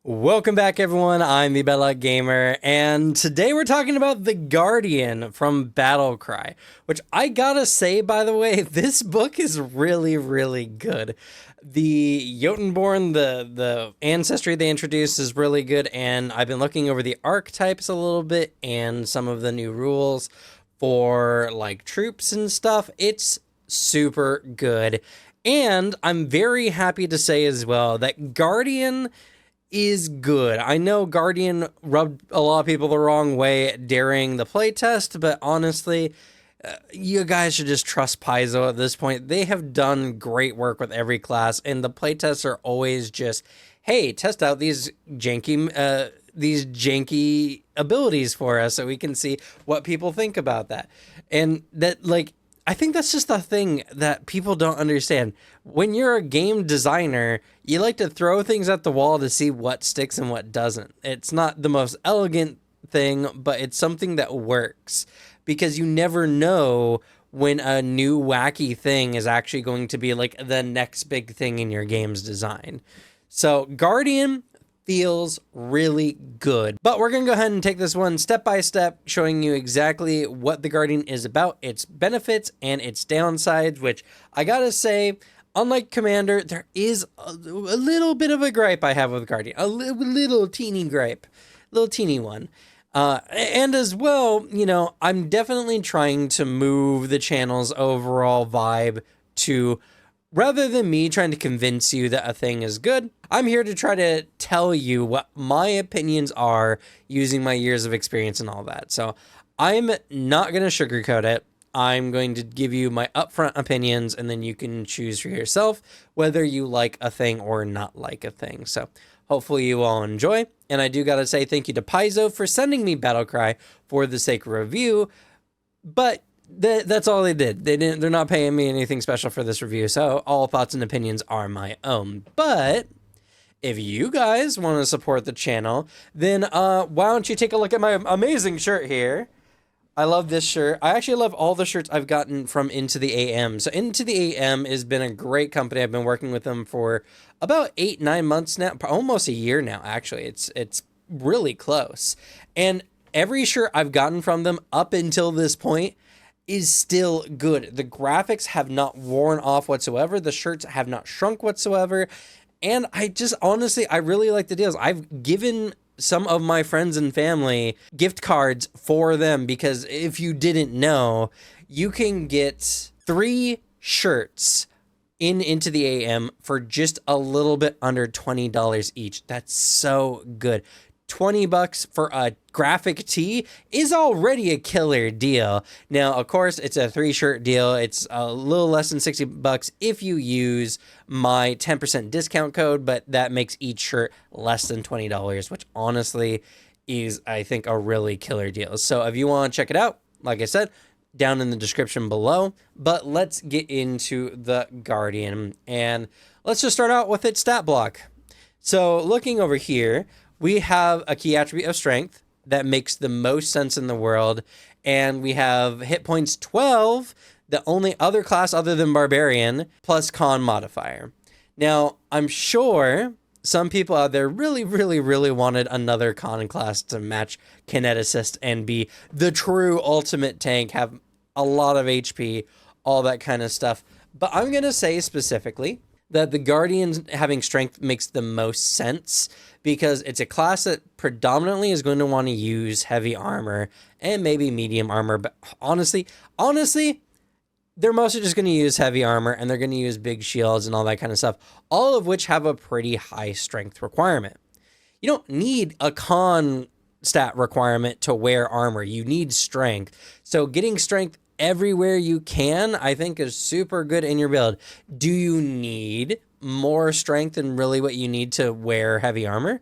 Welcome back, everyone. I'm the Battlecry Gamer, and today we're talking about the Guardian from Battlecry, which I gotta say, by the way, this book is really, really good. The Jotunborn, the ancestry they introduced is really good, and I've been looking over the archetypes a little bit and some of the new rules for like troops and stuff. It's super good. And I'm very happy to say as well that Guardian is good. I know Guardian rubbed a lot of people the wrong way during the playtest, but honestly, you guys should just trust Paizo at this point. They have done great work with every class, and the playtests are always just, hey, test out these janky abilities for us so we can see what people think about that. And that, like, I think that's just the thing that people don't understand. When you're a game designer, you like to throw things at the wall to see what sticks and what doesn't. It's not the most elegant thing, but it's something that works because you never know when a new wacky thing is actually going to be like the next big thing in your game's design. So Guardian feels really good. But we're going to go ahead and take this one step by step, showing you exactly what the Guardian is about, its benefits and its downsides, which I gotta say, unlike Commander, there is a little bit of a gripe I have with Guardian. A little teeny gripe. Little teeny one. And as well, you know, I'm definitely trying to move the channel's overall vibe to, rather than me trying to convince you that a thing is good, I'm here to try to tell you what my opinions are using my years of experience and all that. So I'm not going to sugarcoat it. I'm going to give you my upfront opinions, and then you can choose for yourself whether you like a thing or not like a thing. So hopefully you all enjoy. And I do got to say thank you to Paizo for sending me Battlecry for the sake of review. But that's all they did. They're not paying me anything special for this review, so all thoughts and opinions are my own. But if you guys want to support the channel, then why don't you take a look at my amazing shirt here? I love this shirt. I actually love all the shirts I've gotten from Into the AM. So Into the AM has been a great company. I've been working with them for about 8-9 months now, almost a year now. Actually, it's really close. And every shirt I've gotten from them up until this point is still good. The graphics have not worn off whatsoever. The shirts have not shrunk whatsoever. And I just honestly, I really like the deals. I've given some of my friends and family gift cards for them because if you didn't know, you can get 3 shirts into the AM for just a little bit under $20 each. That's so good. $20 for a graphic tee is already a killer deal. Now, of course, it's a 3-shirt deal. It's a little less than $60 if you use my 10% discount code, but that makes each shirt less than $20, which honestly is, I think, a really killer deal. So if you want to check it out, like I said, down in the description below. But let's get into the Guardian, and let's just start out with its stat block. So looking over here, we have a key attribute of strength that makes the most sense in the world. And we have hit points 12, the only other class other than Barbarian, plus con modifier. Now, I'm sure some people out there really, really, really wanted another con class to match Kineticist and be the true ultimate tank, have a lot of HP, all that kind of stuff. But I'm going to say specifically that the Guardians having strength makes the most sense because it's a class that predominantly is going to want to use heavy armor and maybe medium armor. But honestly, they're mostly just going to use heavy armor and they're going to use big shields and all that kind of stuff, all of which have a pretty high strength requirement. You don't need a con stat requirement to wear armor. You need strength. So getting strength everywhere you can, I think, is super good in your build. Do you need more strength than really what you need to wear heavy armor?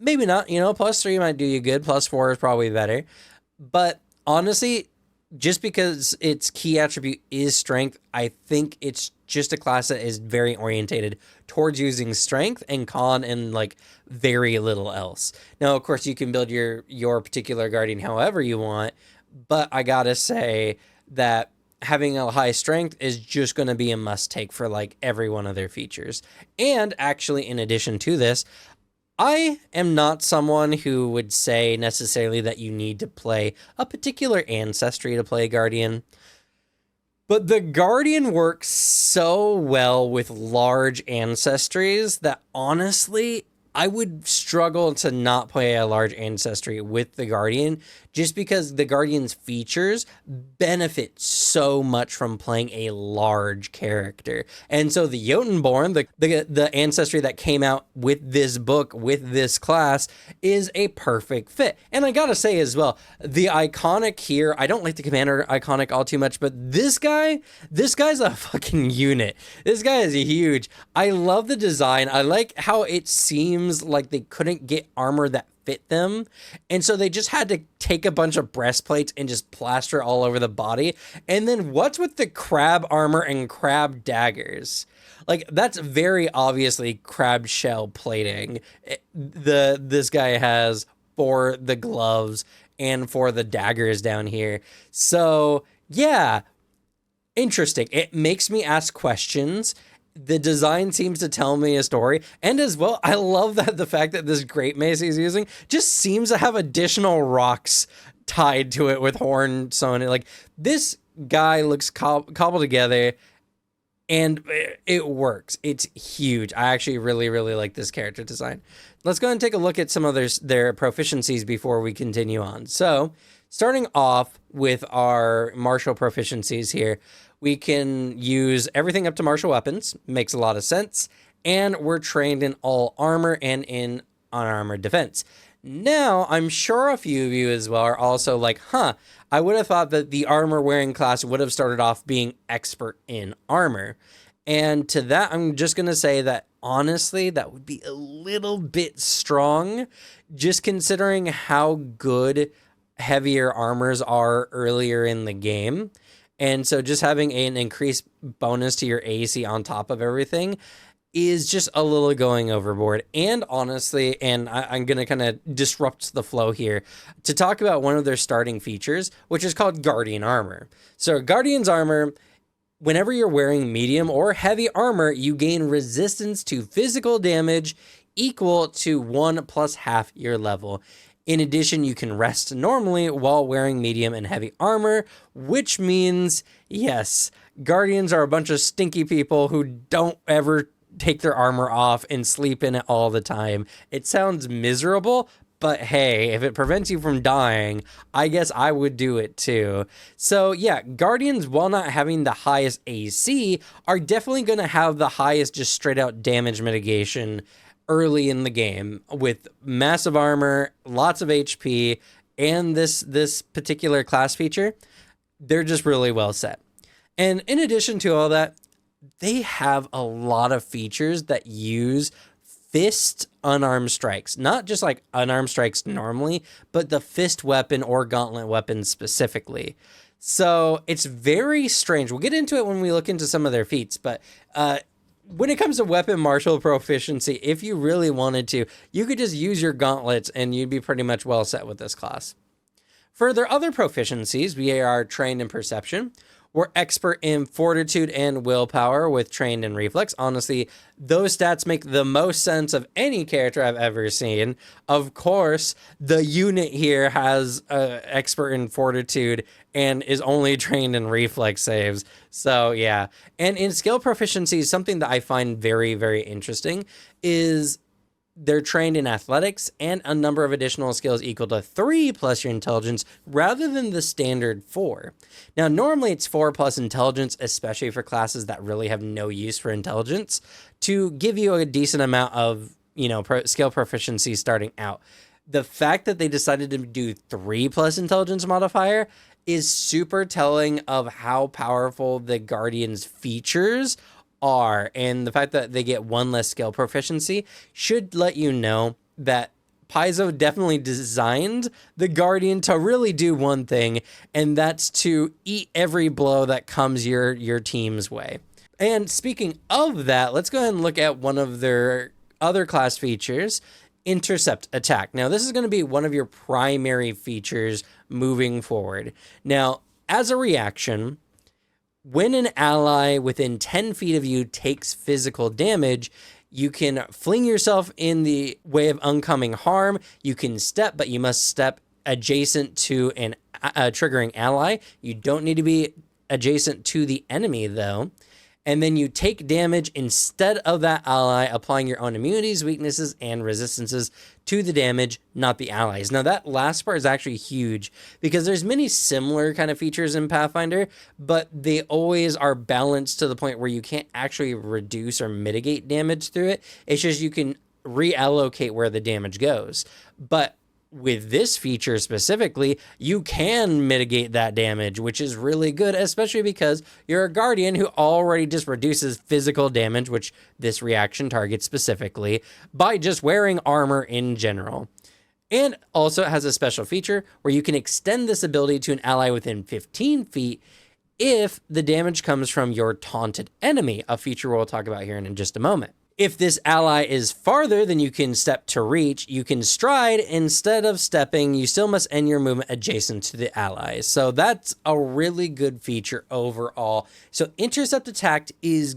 Maybe not. You know, +3 might do you good. +4 is probably better. But honestly, just because its key attribute is strength, I think it's just a class that is very orientated towards using strength and con and like very little else. Now, of course, you can build your particular Guardian however you want, but I gotta say that having a high strength is just going to be a must take for like every one of their features. And actually, in addition to this, I am not someone who would say necessarily that you need to play a particular ancestry to play Guardian. But the Guardian works so well with large ancestries that honestly, I would struggle to not play a large ancestry with the Guardian just because the Guardian's features benefit so much from playing a large character. And so the Jotunborn, the ancestry that came out with this book, with this class, is a perfect fit. And I gotta say as well, the iconic here, I don't like the commander iconic all too much, but this guy's a fucking unit. This guy is huge. I love the design. I like how it seems like they couldn't get armor that fit them, and so they just had to take a bunch of breastplates and just plaster all over the body. And then what's with the crab armor and crab daggers? Like, that's very obviously crab shell plating. This guy has for the gloves and for the daggers down here. So yeah, interesting. It makes me ask questions. The design seems to tell me a story. And as well, I love that the fact that this great mace he's using just seems to have additional rocks tied to it with horn sewn. Like, this guy looks cobbled together and it works. It's huge. I actually really, really like this character design. Let's go and take a look at some of their proficiencies before we continue on. So, starting off with our martial proficiencies here, we can use everything up to martial weapons. Makes a lot of sense. And we're trained in all armor and in unarmored defense. Now, I'm sure a few of you as well are also like, I would have thought that the armor wearing class would have started off being expert in armor. And to that, I'm just going to say that honestly, that would be a little bit strong, just considering how good heavier armors are earlier in the game. And so just having an increased bonus to your AC on top of everything is just a little going overboard. And honestly, and I'm going to kind of disrupt the flow here to talk about one of their starting features, which is called Guardian Armor. So Guardian's Armor, whenever you're wearing medium or heavy armor, you gain resistance to physical damage equal to 1 plus half your level. In addition, you can rest normally while wearing medium and heavy armor, which means, yes, Guardians are a bunch of stinky people who don't ever take their armor off and sleep in it all the time. It sounds miserable, but hey, if it prevents you from dying, I guess I would do it too. So yeah, Guardians, while not having the highest AC, are definitely going to have the highest just straight out damage mitigation early in the game with massive armor, lots of HP, and this particular class feature. They're just really well set. And in addition to all that, they have a lot of features that use fist unarmed strikes, not just like unarmed strikes normally, but the fist weapon or gauntlet weapon specifically. So it's very strange. We'll get into it when we look into some of their feats, but when it comes to weapon martial proficiency, if you really wanted to, you could just use your gauntlets and you'd be pretty much well set with this class. For their other proficiencies, we are trained in perception. We're expert in fortitude and willpower with trained in reflex. Honestly, those stats make the most sense of any character I've ever seen. Of course, the unit here has expert in fortitude and is only trained in reflex saves. So yeah. And in skill proficiency, something that I find very, very interesting is they're trained in athletics and a number of additional skills equal to 3 plus your intelligence rather than the standard 4. Now, normally it's 4 plus intelligence, especially for classes that really have no use for intelligence, to give you a decent amount of, skill proficiency starting out. The fact that they decided to do 3 plus intelligence modifier is super telling of how powerful the Guardian's features are, and the fact that they get 1 less skill proficiency should let you know that Paizo definitely designed the Guardian to really do one thing, and that's to eat every blow that comes your team's way. And speaking of that, let's go ahead and look at one of their other class features, Intercept Attack. Now, this is going to be one of your primary features moving forward. Now, as a reaction, when an ally within 10 feet of you takes physical damage, You can fling yourself in the way of oncoming harm. You can step, but you must step adjacent to an triggering ally. You don't need to be adjacent to the enemy, though. And then you take damage instead of that ally, applying your own immunities, weaknesses, and resistances to the damage, not the allies. Now, that last part is actually huge because there's many similar kind of features in Pathfinder, but they always are balanced to the point where you can't actually reduce or mitigate damage through it. It's just you can reallocate where the damage goes. But with this feature specifically, you can mitigate that damage, which is really good, especially because you're a guardian who already just reduces physical damage, which this reaction targets specifically, by just wearing armor in general. And also it has a special feature where you can extend this ability to an ally within 15 feet if the damage comes from your taunted enemy, a feature we'll talk about here in just a moment. If this ally is farther than you can step to reach, you can stride instead of stepping. You still must end your movement adjacent to the ally. So that's a really good feature overall. So intercept attack is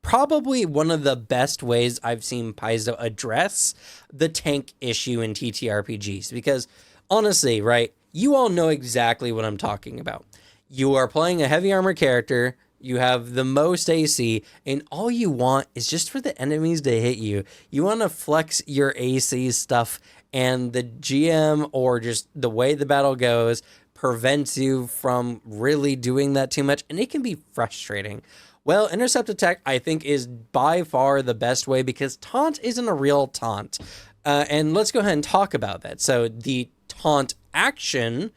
probably one of the best ways I've seen Paizo address the tank issue in TTRPGs. Because honestly, right, you all know exactly what I'm talking about. You are playing a heavy armor character. You have the most AC, and all you want is just for the enemies to hit you. You want to flex your AC stuff, and the GM or just the way the battle goes prevents you from really doing that too much, and it can be frustrating. Well, intercept attack, I think, is by far the best way because taunt isn't a real taunt. And let's go ahead and talk about that. So the taunt action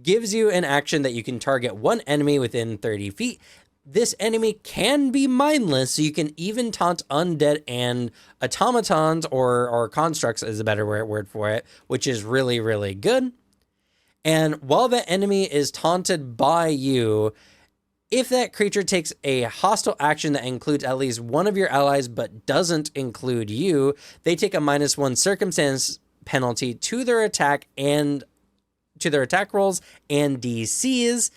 gives you an action that you can target one enemy within 30 feet. This enemy can be mindless, so you can even taunt undead and automatons or constructs is a better word for it, which is really, really good. And while the enemy is taunted by you, if that creature takes a hostile action that includes at least one of your allies but doesn't include you, they take a -1 circumstance penalty to their attack and to their attack rolls and DCs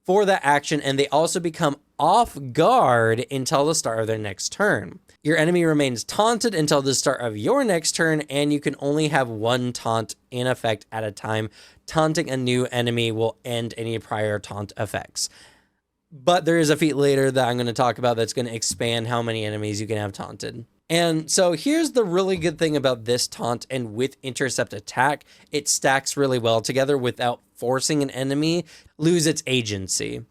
for that action, and they also become off guard until the start of their next turn. Your enemy remains taunted until the start of your next turn, and you can only have one taunt in effect at a time. Taunting a new enemy will end any prior taunt effects. But there is a feat later that I'm going to talk about that's going to expand how many enemies you can have taunted. And so here's the really good thing about this taunt and with intercept attack, it stacks really well together without forcing an enemy lose its agency.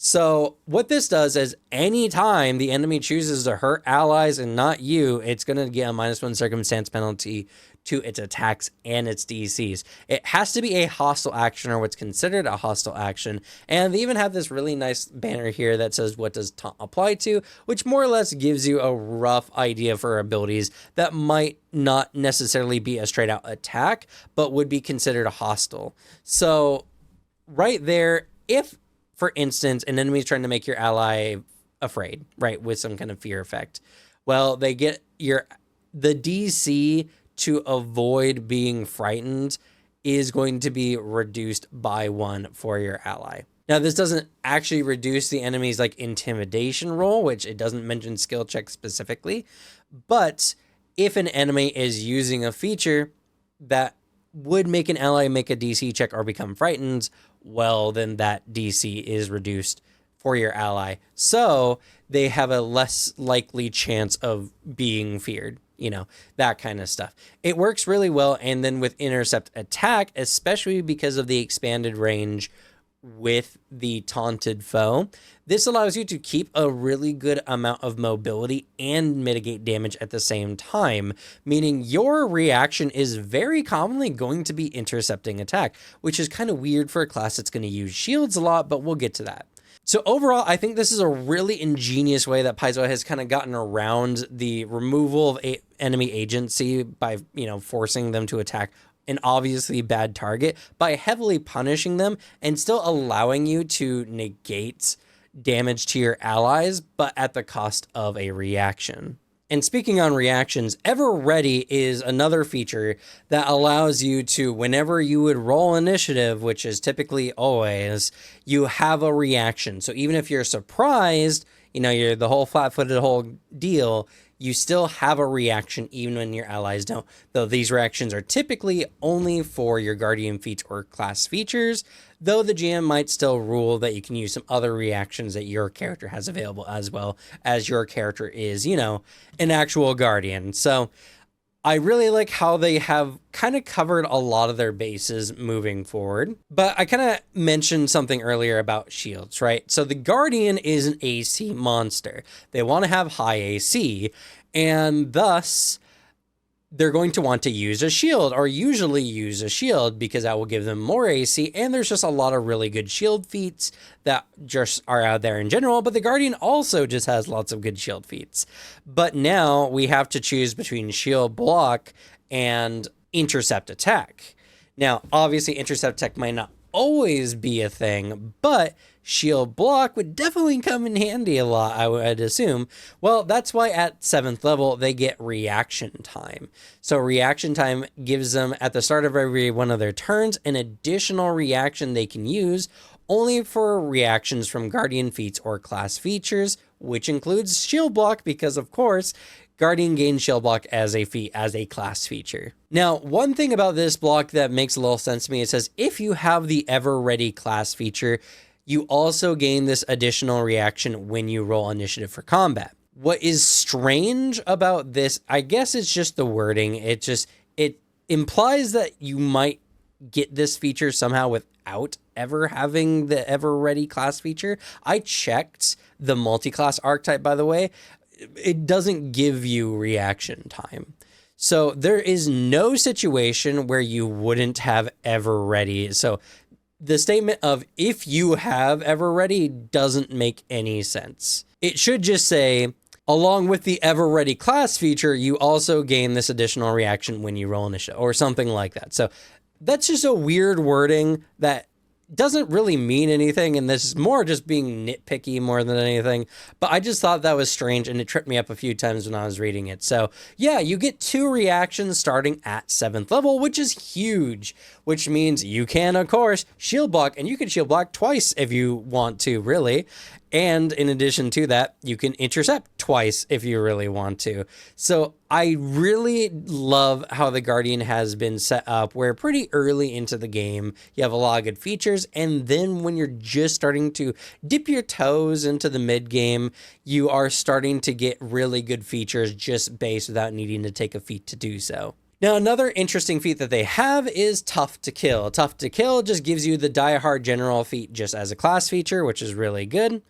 So what this does is anytime the enemy chooses to hurt allies and not you, it's going to get a -1 circumstance penalty to its attacks and its DCs. It has to be a hostile action or what's considered a hostile action. And they even have this really nice banner here that says what does taunt apply to, which more or less gives you a rough idea for abilities that might not necessarily be a straight out attack, but would be considered a hostile. So right there, if for instance, an enemy is trying to make your ally afraid, right, with some kind of fear effect, well, they get the DC to avoid being frightened is going to be reduced by 1 for your ally. Now, this doesn't actually reduce the enemy's like intimidation roll, which it doesn't mention skill check specifically, but if an enemy is using a feature that would make an ally make a DC check or become frightened, well, then that DC is reduced for your ally. So they have a less likely chance of being feared, that kind of stuff. It works really well. And then with intercept attack, especially because of the expanded range with the taunted foe, this allows you to keep a really good amount of mobility and mitigate damage at the same time, meaning your reaction is very commonly going to be intercepting attack, which is kind of weird for a class that's going to use shields a lot, but we'll get to that. So overall, I think this is a really ingenious way that Paizo has kind of gotten around the removal of enemy agency by, forcing them to attack an obviously bad target by heavily punishing them and still allowing you to negate damage to your allies, but at the cost of a reaction. And speaking on reactions, Ever Ready is another feature that allows you to, whenever you would roll initiative, which is typically always, you have a reaction. So even if you're surprised, you're the whole flat-footed whole deal, you still have a reaction even when your allies don't. Though these reactions are typically only for your guardian feats or class features, though the GM might still rule that you can use some other reactions that your character has available as well, as your character is, an actual guardian. So I really like how they have kind of covered a lot of their bases moving forward. But I kind of mentioned something earlier about shields, right? So the Guardian is an AC monster. They want to have high AC, and thus they're going to want to use a shield, or usually use a shield, because that will give them more AC. And there's just a lot of really good shield feats that just are out there in general. But the Guardian also just has lots of good shield feats. But now we have to choose between shield block and intercept attack. Now, obviously, intercept attack might not always be a thing, but shield block would definitely come in handy a lot, I would assume. Well, that's why at 7th level, they get reaction time. So reaction time gives them, at the start of every one of their turns, an additional reaction they can use only for reactions from guardian feats or class features, which includes shield block, because of course, Guardian gains shield block as a feat, as a class feature. Now, one thing about this block that makes a little sense to me, it says if you have the Ever Ready class feature, you also gain this additional reaction when you roll initiative for combat. What is strange about this, I guess it's just the wording. It implies that you might get this feature somehow without ever having the Ever Ready class feature. I checked the multi-class archetype, by the way. It doesn't give you reaction time. So there is no situation where you wouldn't have Ever Ready. So the statement of if you have Ever Ready doesn't make any sense. It should just say, along with the Ever Ready class feature, you also gain this additional reaction when you roll initiative, or something like that. So that's just a weird wording that doesn't really mean anything, and this is more just being nitpicky more than anything. But I just thought that was strange, and it tripped me up a few times when I was reading it. So yeah, you get 2 reactions starting at 7th level, which is huge, which means you can, of course, shield block, and you can shield block twice if you want to, really. And in addition to that, you can intercept twice if you really want to. So I really love how the Guardian has been set up, where pretty early into the game, you have a lot of good features. And then when you're just starting to dip your toes into the mid game, you are starting to get really good features just based without needing to take a feat to do so. Now, another interesting feat that they have is Tough to Kill. Tough to Kill just gives you the Die Hard General feat just as a class feature, which is really good.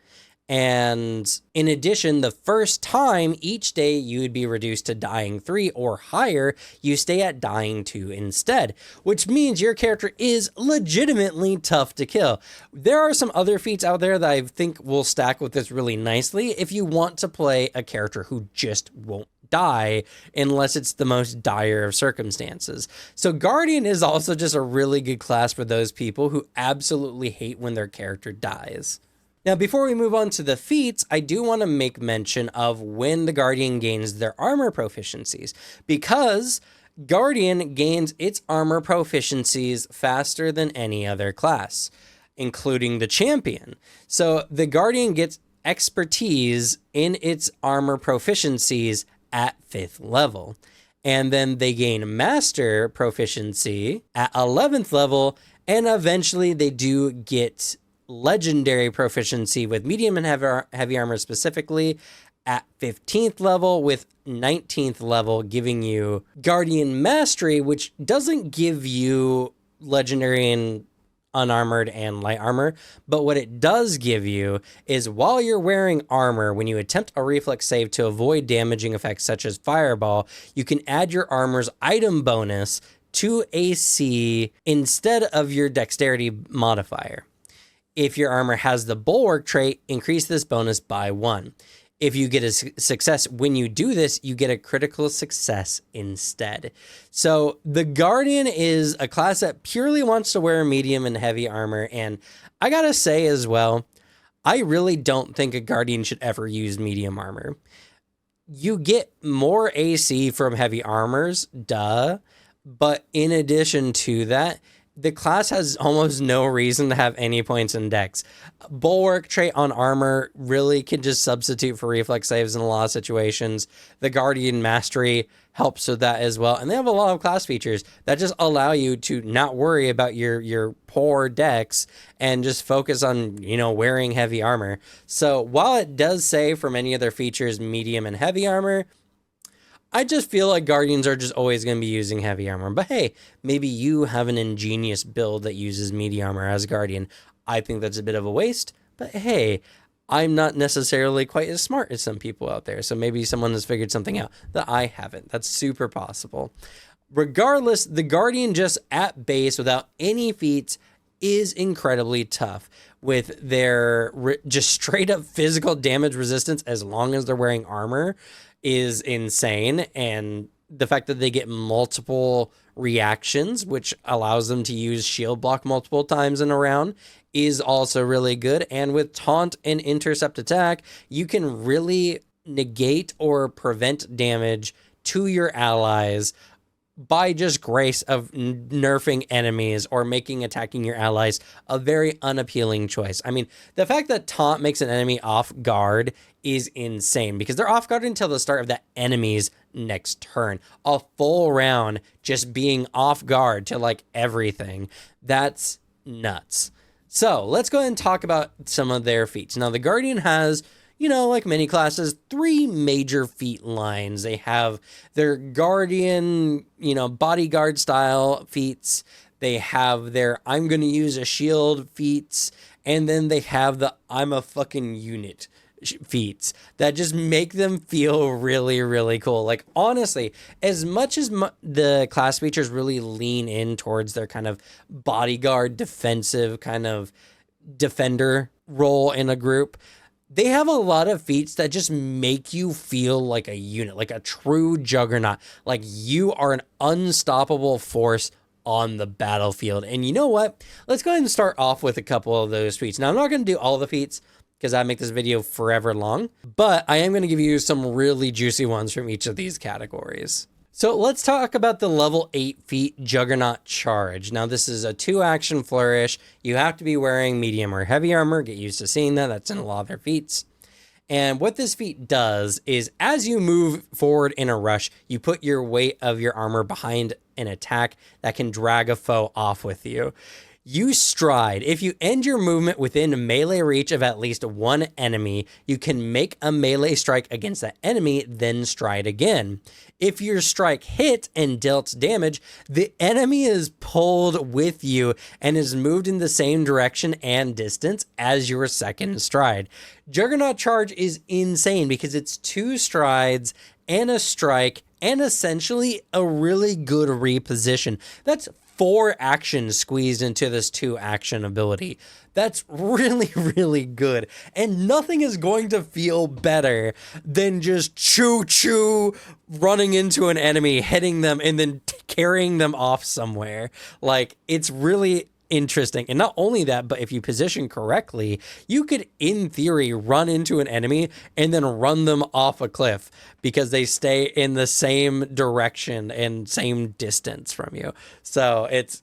And in addition, the first time each day you would be reduced to dying 3 or higher, you stay at dying 2 instead, which means your character is legitimately tough to kill. There are some other feats out there that I think will stack with this really nicely if you want to play a character who just won't die unless it's the most dire of circumstances. So Guardian is also just a really good class for those people who absolutely hate when their character dies. Now, before we move on to the feats, I do want to make mention of when the Guardian gains their armor proficiencies, because Guardian gains its armor proficiencies faster than any other class, including the champion. So the Guardian gets expertise in its armor proficiencies at 5th level. And then they gain master proficiency at 11th level, and eventually they do get legendary proficiency with medium and heavy armor specifically at 15th level, with 19th level giving you Guardian Mastery, which doesn't give you legendary and unarmored and light armor, but what it does give you is while you're wearing armor, when you attempt a reflex save to avoid damaging effects such as fireball, you can add your armor's item bonus to AC instead of your dexterity modifier. If your armor has the bulwark trait, increase this bonus by 1. If you get a success when you do this, you get a critical success instead. So the Guardian is a class that purely wants to wear medium and heavy armor. And I gotta say as well, I really don't think a Guardian should ever use medium armor. You get more AC from heavy armors, duh. But in addition to that, the class has almost no reason to have any points in dex. Bulwark trait on armor really can just substitute for reflex saves in a lot of situations. The Guardian Mastery helps with that as well. And they have a lot of class features that just allow you to not worry about your poor dex and just focus on, wearing heavy armor. So while it does say for many of their features medium and heavy armor, I just feel like Guardians are just always going to be using heavy armor. But hey, maybe you have an ingenious build that uses medium armor as Guardian. I think that's a bit of a waste, but hey, I'm not necessarily quite as smart as some people out there. So maybe someone has figured something out that I haven't. That's super possible. Regardless, the Guardian just at base without any feats is incredibly tough with their just straight up physical damage resistance as long as they're wearing armor is insane. And the fact that they get multiple reactions, which allows them to use shield block multiple times in a round, is also really good. And with taunt and intercept attack, you can really negate or prevent damage to your allies by just grace of nerfing enemies or making attacking your allies a very unappealing choice. I mean, the fact that taunt makes an enemy off guard is insane because they're off guard until the start of that enemy's next turn. A full round just being off guard to like everything. That's nuts. So let's go ahead and talk about some of their feats. Now, the Guardian has, like many classes, 3 major feat lines. They have their Guardian, bodyguard style feats. They have their I'm going to use a shield feats. And then they have the I'm a fucking unit feats that just make them feel really, really cool. Like, honestly, as much as the class features really lean in towards their kind of bodyguard defensive kind of defender role in a group, they have a lot of feats that just make you feel like a unit, like a true juggernaut, like you are an unstoppable force on the battlefield. And you know what? Let's go ahead and start off with a couple of those feats. Now, I'm not going to do all the feats because I make this video forever long, but I am going to give you some really juicy ones from each of these categories. So let's talk about the level 8 feat Juggernaut Charge. Now, this is a 2-action flourish. You have to be wearing medium or heavy armor. Get used to seeing that. That's in a lot of their feats. And what this feat does is as you move forward in a rush, you put your weight of your armor behind an attack that can drag a foe off with you. You stride. If you end your movement within melee reach of at least one enemy, you can make a melee strike against that enemy, then stride again. If your strike hit and dealt damage, the enemy is pulled with you and is moved in the same direction and distance as your second stride. Juggernaut Charge is insane because it's 2 strides and a strike and essentially a really good reposition. That's 4 actions squeezed into this 2-action ability. That's really, really good. And nothing is going to feel better than just choo-choo running into an enemy, hitting them, and then carrying them off somewhere. Like, it's really interesting. And not only that, but if you position correctly, you could, in theory, run into an enemy and then run them off a cliff because they stay in the same direction and same distance from you. So it's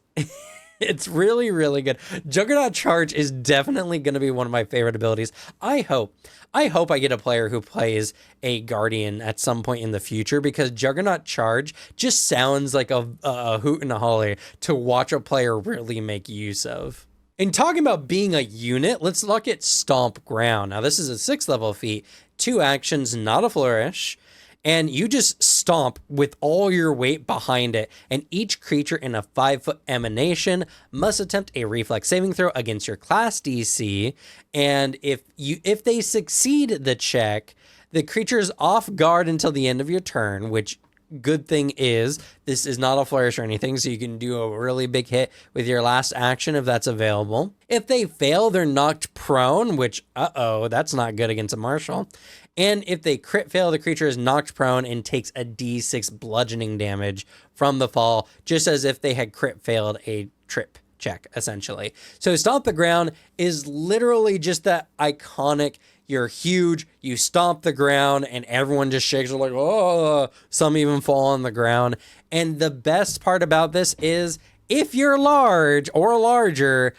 it's really, really good. Juggernaut Charge is definitely going to be one of my favorite abilities. I hope I get a player who plays a Guardian at some point in the future because Juggernaut Charge just sounds like a hoot and a holler to watch a player really make use of. In talking about being a unit, let's look at Stomp Ground. Now, this is a 6th level feat, 2 actions, not a flourish. And you just stomp with all your weight behind it, and each creature in a 5-foot emanation must attempt a reflex saving throw against your class DC. And if they succeed the check, the creature is off guard until the end of your turn, which good thing is this is not a flourish or anything, so you can do a really big hit with your last action if that's available. If they fail, they're knocked prone, which, that's not good against a martial. And if they crit fail, the creature is knocked prone and takes a d6 bludgeoning damage from the fall, just as if they had crit failed a trip check, essentially. So Stomp the Ground is literally just that iconic, you're huge, you stomp the ground, and everyone just shakes. They're like, oh, some even fall on the ground. And the best part about this is If you're large or larger,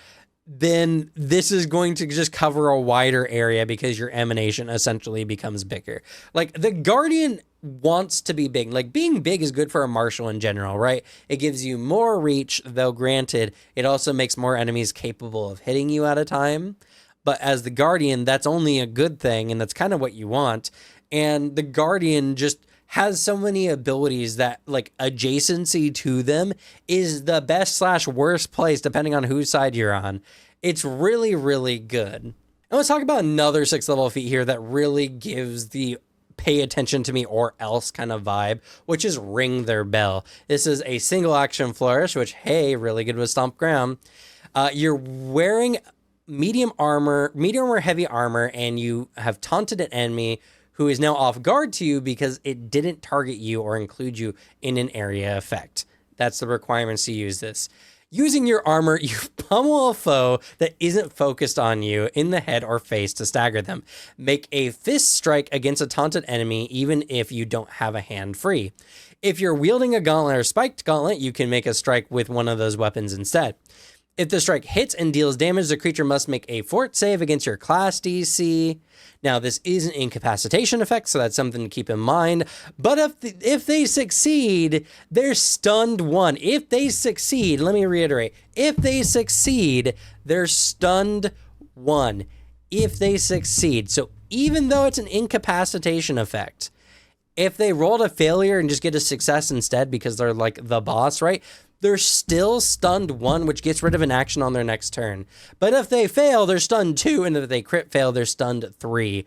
then this is going to just cover a wider area because your emanation essentially becomes bigger. Like the Guardian wants to be big. Like being big is good for a martial in general, right? It gives you more reach, though granted, it also makes more enemies capable of hitting you at a time. But as the Guardian, that's only a good thing, and that's kind of what you want. And the Guardian just has so many abilities that like adjacency to them is the best slash worst place depending on whose side you're on. It's really, really good. And let's talk about another 6th level feat here that really gives the pay attention to me or else kind of vibe, which is Ring Their Bell. This is a single action flourish, which, hey, really good with Stomp Ground. You're wearing medium or heavy armor, and you have taunted an enemy who is now off guard to you because it didn't target you or include you in an area effect. That's the requirements to use this. Using your armor, you pummel a foe that isn't focused on you in the head or face to stagger them. Make a fist strike against a taunted enemy even if you don't have a hand free. If you're wielding a gauntlet or spiked gauntlet, you can make a strike with one of those weapons instead. If the strike hits and deals damage, the creature must make a fort save against your class DC. Now, this is an incapacitation effect, so that's something to keep in mind. But if they succeed, they're stunned 1. If they succeed, let me reiterate. If they succeed, they're stunned 1. If they succeed. So even though it's an incapacitation effect, if they rolled a failure and just get a success instead because they're like the boss, right? They're still stunned 1, which gets rid of an action on their next turn. But if they fail, they're stunned 2, and if they crit fail, they're stunned 3.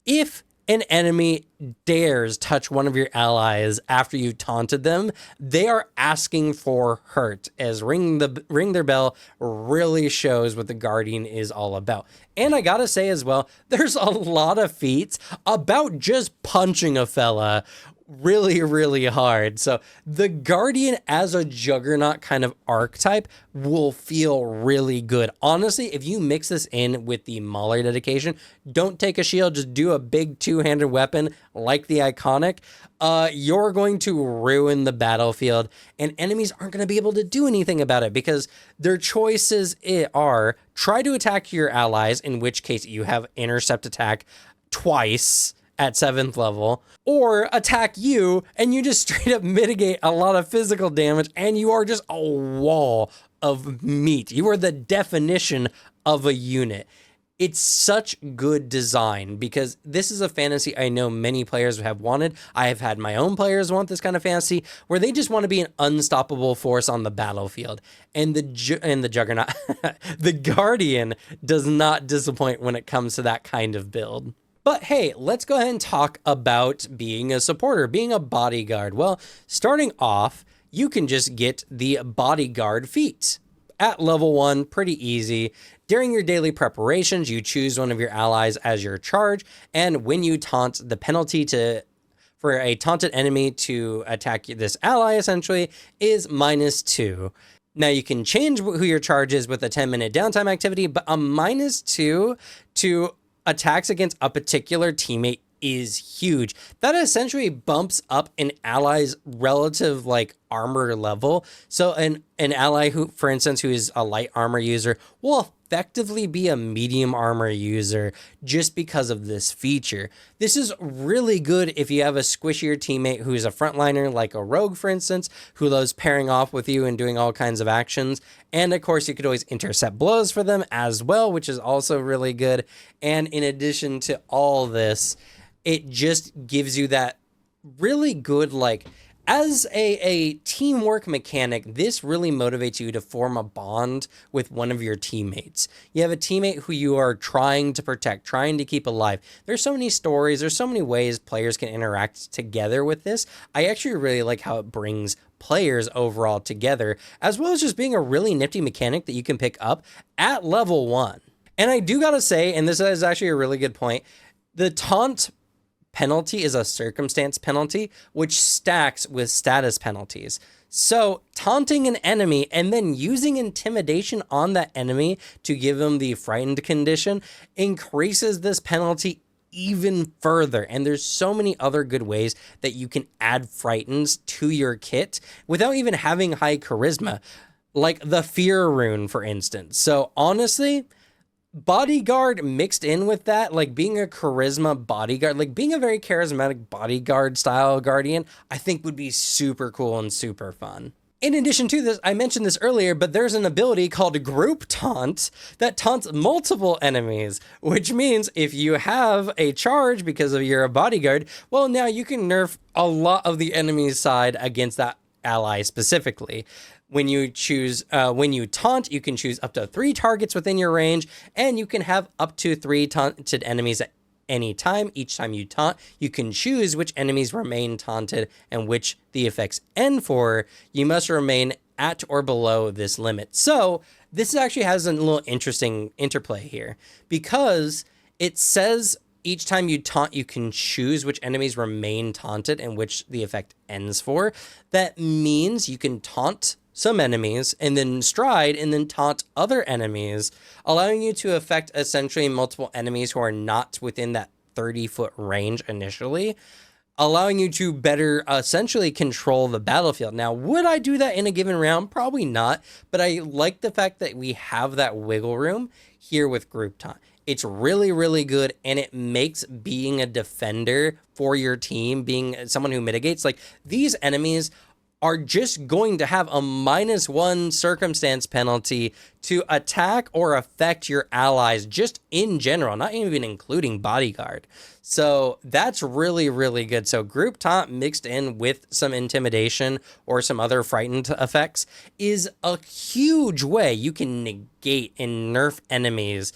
If an enemy dares touch one of your allies after you've taunted them, they are asking for hurt, as Ring Their Bell really shows what the Guardian is all about. And I gotta say as well, there's a lot of feats about just punching a fella really, really hard. So the Guardian as a juggernaut kind of archetype will feel really good. Honestly, if you mix this in with the Mauler dedication, don't take a shield, just do a big two-handed weapon like the iconic. You're going to ruin the battlefield, and enemies aren't going to be able to do anything about it because their choices are try to attack your allies, in which case you have intercept attack twice at 7th level, or attack you and you just straight up mitigate a lot of physical damage and you are just a wall of meat. You are the definition of a unit. It's such good design because this is a fantasy I know many players have wanted. I have had my own players want this kind of fantasy where they just want to be an unstoppable force on the battlefield. And the Juggernaut, the Guardian does not disappoint when it comes to that kind of build. But hey, let's go ahead and talk about being a supporter, being a bodyguard. Well, starting off, you can just get the bodyguard feat. At level 1, pretty easy. During your daily preparations, you choose one of your allies as your charge, and when you taunt, the penalty for a taunted enemy to attack this ally, essentially, is -2. Now, you can change who your charge is with a 10-minute downtime activity, but a -2 to attacks against a particular teammate is huge. That essentially bumps up an ally's relative like armor level. So an ally who, for instance, who is a light armor user will effectively be a medium armor user just because of this feature. This is really good if you have a squishier teammate who's a frontliner like a rogue, for instance, who loves pairing off with you and doing all kinds of actions. And of course, you could always intercept blows for them as well, which is also really good. And in addition to all this, it just gives you that really good, like, as a teamwork mechanic, this really motivates you to form a bond with one of your teammates. You have a teammate who you are trying to protect, trying to keep alive. There's so many stories, there's so many ways players can interact together with this. I actually really like how it brings players overall together, as well as just being a really nifty mechanic that you can pick up at level 1. And I do gotta say, and this is actually a really good point, the taunt penalty is a circumstance penalty, which stacks with status penalties. So taunting an enemy and then using intimidation on that enemy to give them the frightened condition increases this penalty even further. And there's so many other good ways that you can add frightens to your kit without even having high charisma, like the fear rune, for instance. So honestly, bodyguard mixed in with that, like being a charisma bodyguard, like being a very charismatic bodyguard style guardian, I think would be super cool and super fun. In addition to this, I mentioned this earlier, but there's an ability called Group Taunt that taunts multiple enemies, which means if you have a charge because of you're a bodyguard, well, now you can nerf a lot of the enemy's side against that ally specifically. When you taunt, you can choose up to 3 targets within your range, and you can have up to 3 taunted enemies at any time. Each time you taunt, you can choose which enemies remain taunted and which the effects end for. You must remain at or below this limit. So this actually has a little interesting interplay here, because it says each time you taunt, you can choose which enemies remain taunted and which the effect ends for. That means you can taunt some enemies and then stride and then taunt other enemies, allowing you to affect essentially multiple enemies who are not within that 30-foot range initially, allowing you to better essentially control the battlefield. Now, would I do that in a given round? Probably not, but I like the fact that we have that wiggle room here with Group Taunt. It's really, really good, and it makes being a defender for your team, being someone who mitigates, like these enemies are just going to have a -1 circumstance penalty to attack or affect your allies just in general, not even including bodyguard. So that's really, really good. So Group Taunt mixed in with some intimidation or some other frightened effects is a huge way you can negate and nerf enemies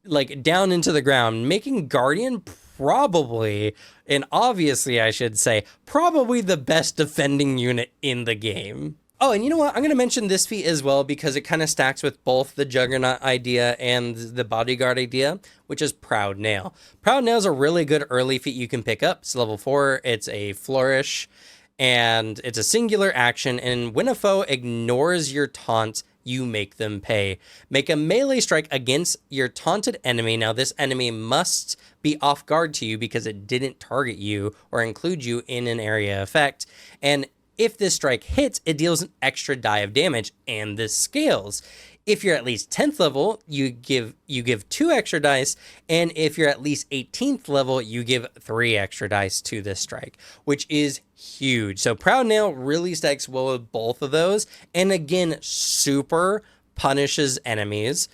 like down into the ground, making Guardian probably, and obviously I should say, probably the best defending unit in the game. Oh, and you know what? I'm going to mention this feat as well because it kind of stacks with both the Juggernaut idea and the Bodyguard idea, which is Proud Nail. Proud Nail is a really good early feat you can pick up. It's level 4. It's a flourish, and it's a singular action, and when a foe ignores your taunt, you make them pay. Make a melee strike against your taunted enemy. Now, this enemy must be off guard to you because it didn't target you or include you in an area effect. And if this strike hits, it deals an extra die of damage, and this scales. If you're at least 10th level, you give 2 extra dice, and if you're at least 18th level, you give 3 extra dice to this strike, which is huge. So Proud Nail really stacks well with both of those, and again, super punishes enemies.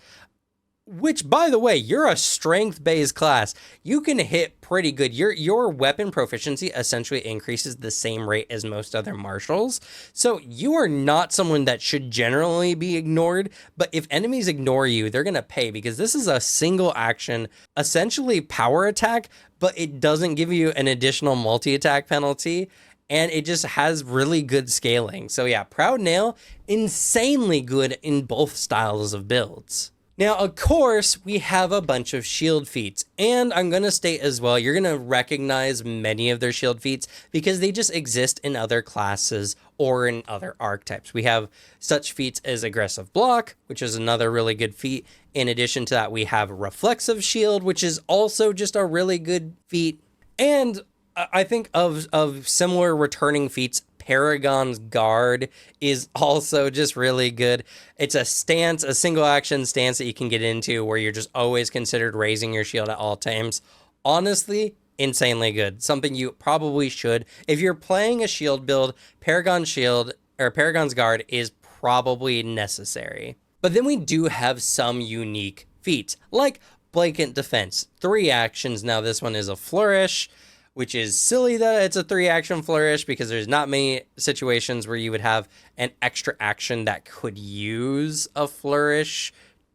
Which, by the way, you're a strength-based class. You can hit pretty good. Your weapon proficiency essentially increases the same rate as most other martials. So you are not someone that should generally be ignored. But if enemies ignore you, they're going to pay, because this is a single action, essentially power attack, but it doesn't give you an additional multi-attack penalty. And it just has really good scaling. So yeah, Proud Nail, insanely good in both styles of builds. Now, of course, we have a bunch of shield feats, and I'm going to state as well, you're going to recognize many of their shield feats because they just exist in other classes or in other archetypes. We have such feats as Aggressive Block, which is another really good feat. In addition to that, we have Reflexive Shield, which is also just a really good feat. And I think of similar returning feats, Paragon's Guard is also just really good. It's a stance, a single action stance that you can get into where you're just always considered raising your shield at all times. Honestly, insanely good. Something you probably should. If you're playing a shield build, Paragon's Shield or Paragon's Guard is probably necessary. But then we do have some unique feats, like Blanket Defense. 3 actions. Now this one is a flourish, which is silly that it's a 3-action flourish because there's not many situations where you would have an extra action that could use a flourish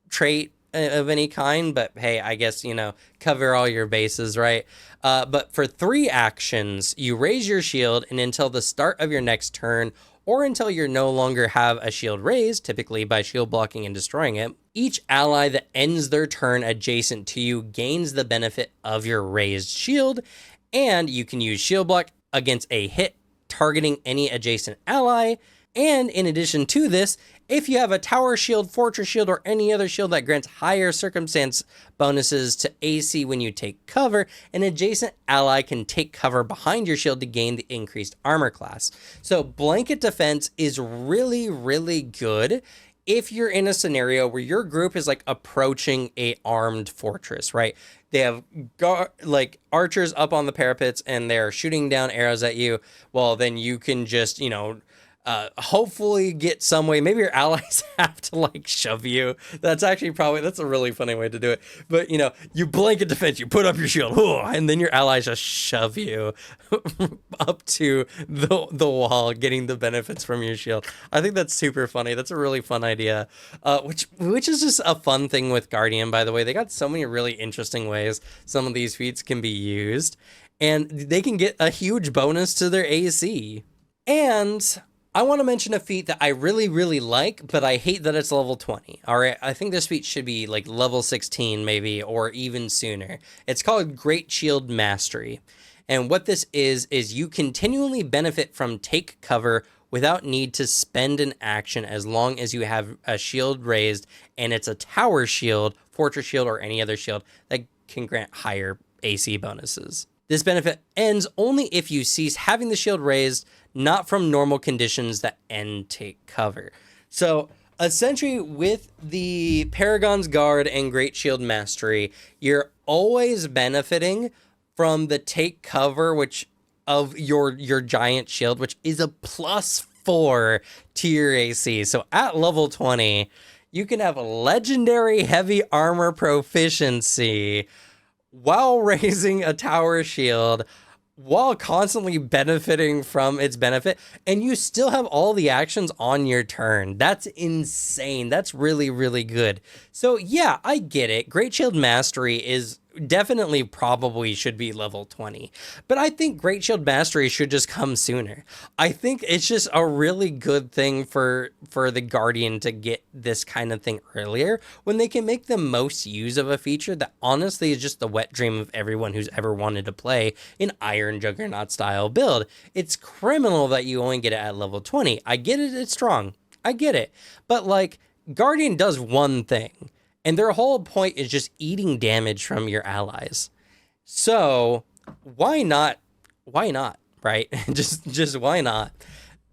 trait of any kind. But hey, I guess, cover all your bases, right? But for 3 actions, you raise your shield, and until the start of your next turn, or until you no longer have a shield raised, typically by shield blocking and destroying it, each ally that ends their turn adjacent to you gains the benefit of your raised shield. And you can use shield block against a hit targeting any adjacent ally. And in addition to this, if you have a tower shield, fortress shield, or any other shield that grants higher circumstance bonuses to AC when you take cover, an adjacent ally can take cover behind your shield to gain the increased armor class. So blanket defense is really, really good if you're in a scenario where your group is like approaching a armed fortress, right? They have like archers up on the parapets and they're shooting down arrows at you. Well, then you can just, hopefully get some way. Maybe your allies have to like shove you. That's a really funny way to do it. But you blanket defense, you put up your shield, and then your allies just shove you up to the wall, getting the benefits from your shield. I think that's super funny. That's a really fun idea. Which is just a fun thing with Guardian, by the way. They got so many really interesting ways some of these feats can be used, and they can get a huge bonus to their AC. And I want to mention a feat that I really, really like, but I hate that it's level 20. All right, I think this feat should be like level 16 maybe, or even sooner. It's called Great Shield Mastery. And what this is you continually benefit from take cover without need to spend an action as long as you have a shield raised and it's a tower shield, fortress shield, or any other shield that can grant higher AC bonuses. This benefit ends only if you cease having the shield raised, not from normal conditions that end take cover. So essentially with the Paragon's Guard and Great Shield Mastery, you're always benefiting from the take cover of your giant shield, which is a +4 to your AC. So at level 20, you can have a legendary heavy armor proficiency while raising a tower shield, while constantly benefiting from its benefit, and you still have all the actions on your turn. That's insane. That's really, really good. So yeah, I get it. Great Shield Mastery is definitely probably should be level 20, but I think Great Shield Mastery should just come sooner. I think it's just a really good thing for the Guardian to get this kind of thing earlier, when they can make the most use of a feature that honestly is just the wet dream of everyone who's ever wanted to play an Iron Juggernaut style build. It's criminal that you only get it at level 20. I get it, it's strong. I get it. But like, Guardian does one thing, and their whole point is just eating damage from your allies. So why not? Why not, right? just why not?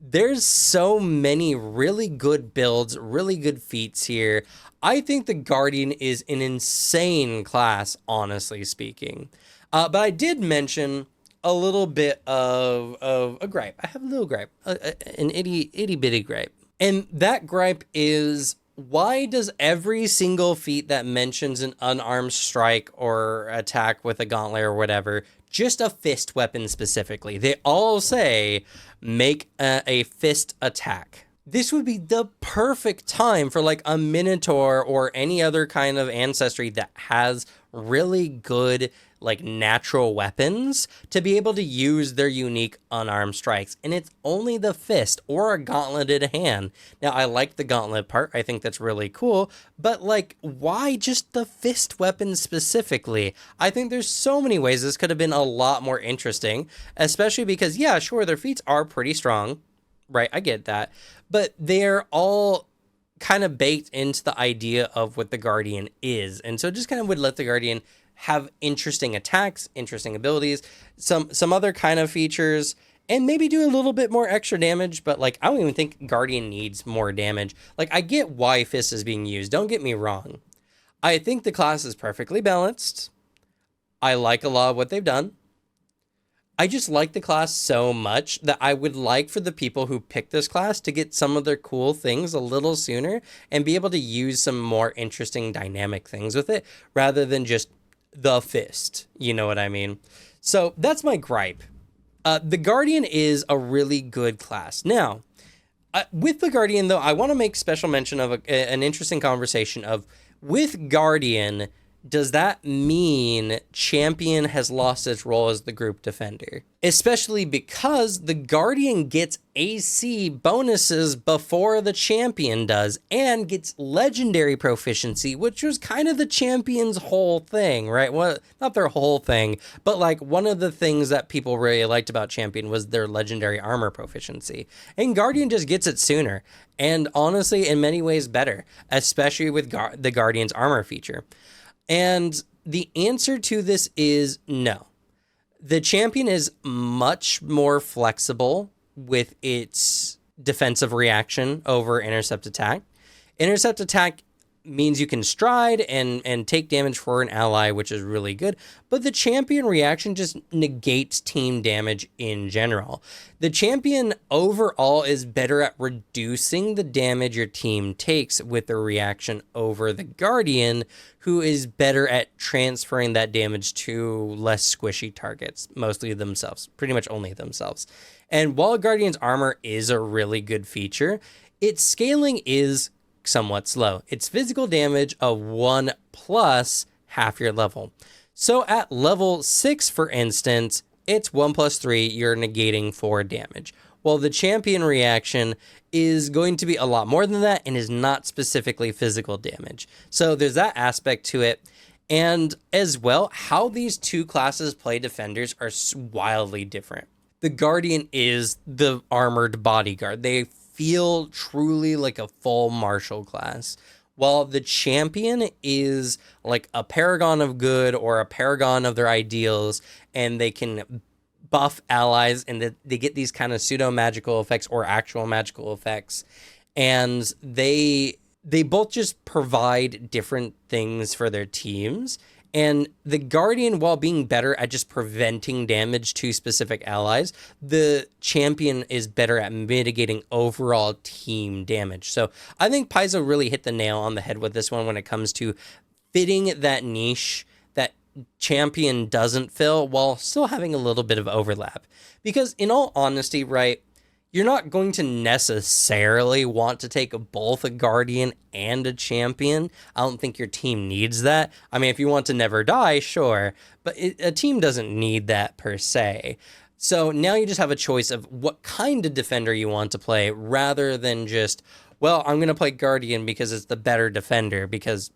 There's so many really good builds, really good feats here. I think the Guardian is an insane class, honestly speaking. But I did mention a little bit of a gripe. I have a little gripe, an itty bitty gripe. And that gripe is, why does every single feat that mentions an unarmed strike or attack with a gauntlet or whatever, just a fist weapon specifically, they all say make a fist attack? This would be the perfect time for like a Minotaur or any other kind of ancestry that has really good like natural weapons to be able to use their unique unarmed strikes. And it's only the fist or a gauntleted hand. Now, I like the gauntlet part. I think that's really cool. But like, why just the fist weapon specifically? I think there's so many ways this could have been a lot more interesting, especially because, yeah, sure, their feats are pretty strong, right? I get that. But they're all kind of baked into the idea of what the Guardian is. And so just kind of would let the Guardian have interesting attacks, interesting abilities, some other kind of features, and maybe do a little bit more extra damage. But like, I don't even think Guardian needs more damage. Like, I get why Fist is being used, don't get me wrong. I think the class is perfectly balanced. I like a lot of what they've done. I just like the class so much that I would like for the people who pick this class to get some of their cool things a little sooner and be able to use some more interesting dynamic things with it, rather than just the fist. You know what I mean? So that's my gripe. The Guardian is a really good class. Now, with the Guardian, though, I want to make special mention of an interesting conversation of, with Guardian, does that mean Champion has lost its role as the group defender? Especially because the Guardian gets AC bonuses before the Champion does and gets legendary proficiency, which was kind of the Champion's whole thing, right? Well, not their whole thing, but like one of the things that people really liked about Champion was their legendary armor proficiency. And Guardian just gets it sooner. And honestly, in many ways better, especially with the Guardian's armor feature. And the answer to this is no. The Champion is much more flexible with its defensive reaction over intercept attack. Intercept attack means you can stride and take damage for an ally, which is really good. But the Champion reaction just negates team damage in general. The Champion overall is better at reducing the damage your team takes with the reaction over the Guardian, who is better at transferring that damage to less squishy targets, mostly themselves, pretty much only themselves. And while Guardian's armor is a really good feature, its scaling is somewhat slow. It's physical damage of 1 plus half your level. So at level 6, for instance, it's 1 plus 3, you're negating 4 damage. Well, the Champion reaction is going to be a lot more than that and is not specifically physical damage. So there's that aspect to it. And as well, how these two classes play defenders are wildly different. The Guardian is the armored bodyguard. They feel truly like a full martial class, while the Champion is like a paragon of good or a paragon of their ideals, and they can buff allies and they get these kind of pseudo magical effects or actual magical effects, and they both just provide different things for their teams. And the Guardian, while being better at just preventing damage to specific allies, the Champion is better at mitigating overall team damage. So I think Paizo really hit the nail on the head with this one when it comes to fitting that niche that Champion doesn't fill while still having a little bit of overlap. Because in all honesty, right, you're not going to necessarily want to take both a Guardian and a Champion. I don't think your team needs that. I mean, if you want to never die, sure, but a team doesn't need that per se. So now you just have a choice of what kind of defender you want to play rather than just, well, I'm going to play Guardian because it's the better defender because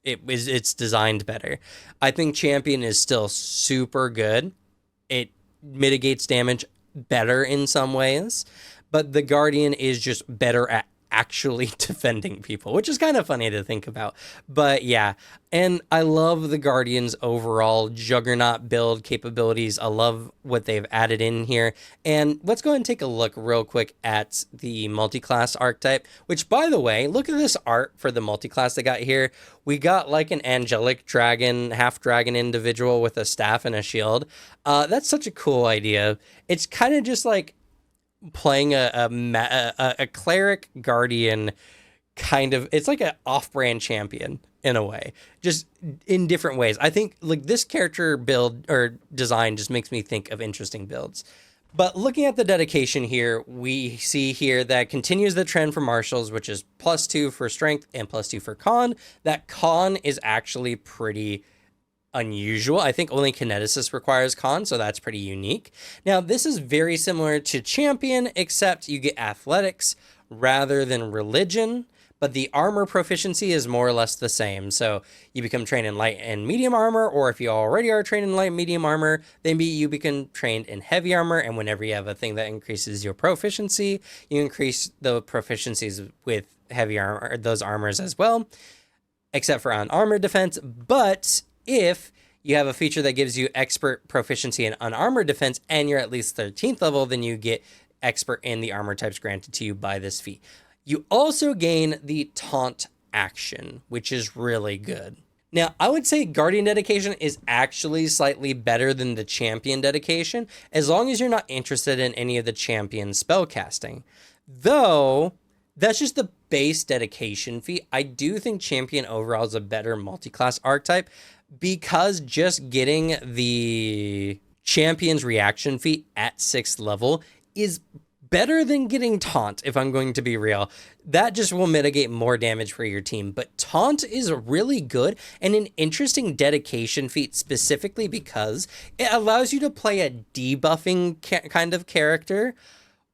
it's designed better. I think Champion is still super good. It mitigates damage better in some ways, but the Guardian is just better at actually defending people, which is kind of funny to think about. But yeah, and I love the Guardian's overall juggernaut build capabilities. I love what they've added in here. And let's go ahead and take a look real quick at the multi-class archetype, which, by the way, look at this art for the multi-class they got here. We got like an angelic dragon, half dragon individual with a staff and a shield. That's such a cool idea. It's kind of just like playing a cleric guardian kind of. It's like an off-brand champion in a way, just in different ways. I think like this character build or design just makes me think of interesting builds. But looking at the dedication here, we see here that continues the trend for martials, which is +2 for strength and +2 for con. That con is actually pretty unusual. I think only Kineticist requires con, so that's pretty unique. Now, this is very similar to Champion, except you get athletics rather than religion, but the armor proficiency is more or less the same. So you become trained in light and medium armor, or if you already are trained in light and medium armor, then you become trained in heavy armor, and whenever you have a thing that increases your proficiency, you increase the proficiencies with heavy armor, those armors as well, except for on armor defense. But if you have a feature that gives you expert proficiency in unarmored defense and you're at least 13th level, then you get expert in the armor types granted to you by this feat. You also gain the taunt action, which is really good. Now, I would say Guardian dedication is actually slightly better than the Champion dedication, as long as you're not interested in any of the Champion spellcasting. Though, that's just the base dedication feat. I do think Champion overall is a better multi-class archetype, because just getting the Champion's reaction feat at 6th level is better than getting taunt, if I'm going to be real. That just will mitigate more damage for your team. But taunt is really good and an interesting dedication feat, specifically because it allows you to play a debuffing kind of character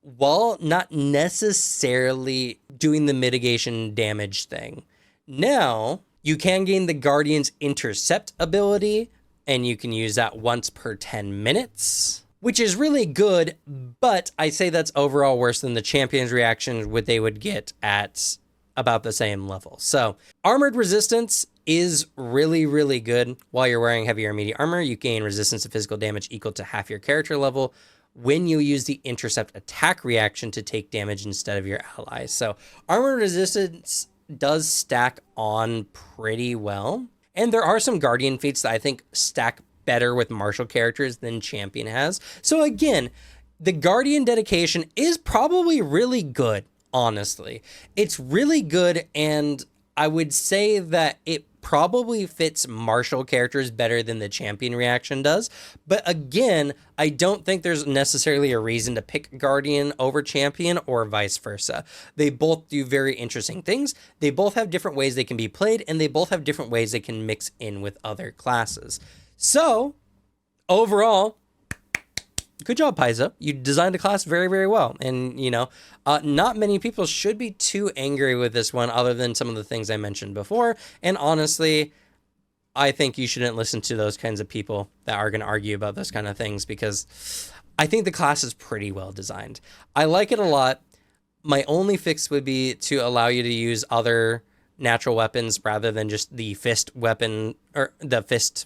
while not necessarily doing the mitigation damage thing. Now, you can gain the Guardian's Intercept ability, and you can use that once per 10 minutes, which is really good, but I say that's overall worse than the Champion's Reaction, what they would get at about the same level. So, Armored Resistance is really, really good. While you're wearing heavy or immediate armor, you gain resistance to physical damage equal to half your character level when you use the Intercept attack reaction to take damage instead of your allies. So, Armored Resistance does stack on pretty well. And there are some Guardian feats that I think stack better with martial characters than Champion has. So again, the Guardian dedication is probably really good, honestly. It's really good, and I would say that it probably fits martial characters better than the Champion reaction does. But again, I don't think there's necessarily a reason to pick Guardian over Champion or vice versa. They both do very interesting things. They both have different ways they can be played, and they both have different ways they can mix in with other classes. So, overall, good job, Paizo. You designed a class very, very well. And, not many people should be too angry with this one other than some of the things I mentioned before. And honestly, I think you shouldn't listen to those kinds of people that are going to argue about those kind of things, because I think the class is pretty well designed. I like it a lot. My only fix would be to allow you to use other natural weapons rather than just the fist weapon or the fist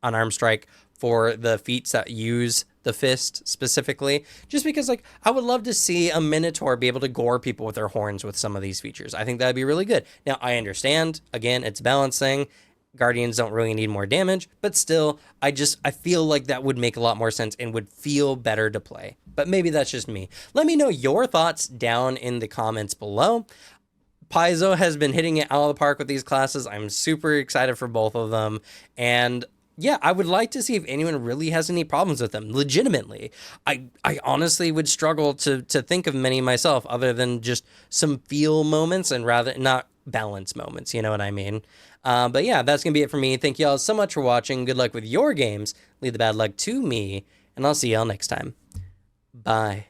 unarmed strike for the feats that use the fist specifically, just because I would love to see a Minotaur be able to gore people with their horns with some of these features. I think that'd be really good. Now, I understand, again, it's balancing. Guardians don't really need more damage, but still, I feel like that would make a lot more sense and would feel better to play. But maybe that's just me. Let me know your thoughts down in the comments below. Paizo has been hitting it out of the park with these classes. I'm super excited for both of them. And yeah, I would like to see if anyone really has any problems with them, legitimately. I honestly would struggle to think of many myself other than just some feel moments and rather not balance moments, you know what I mean? But yeah, that's going to be it for me. Thank you all so much for watching. Good luck with your games. Leave the bad luck to me, and I'll see y'all next time. Bye.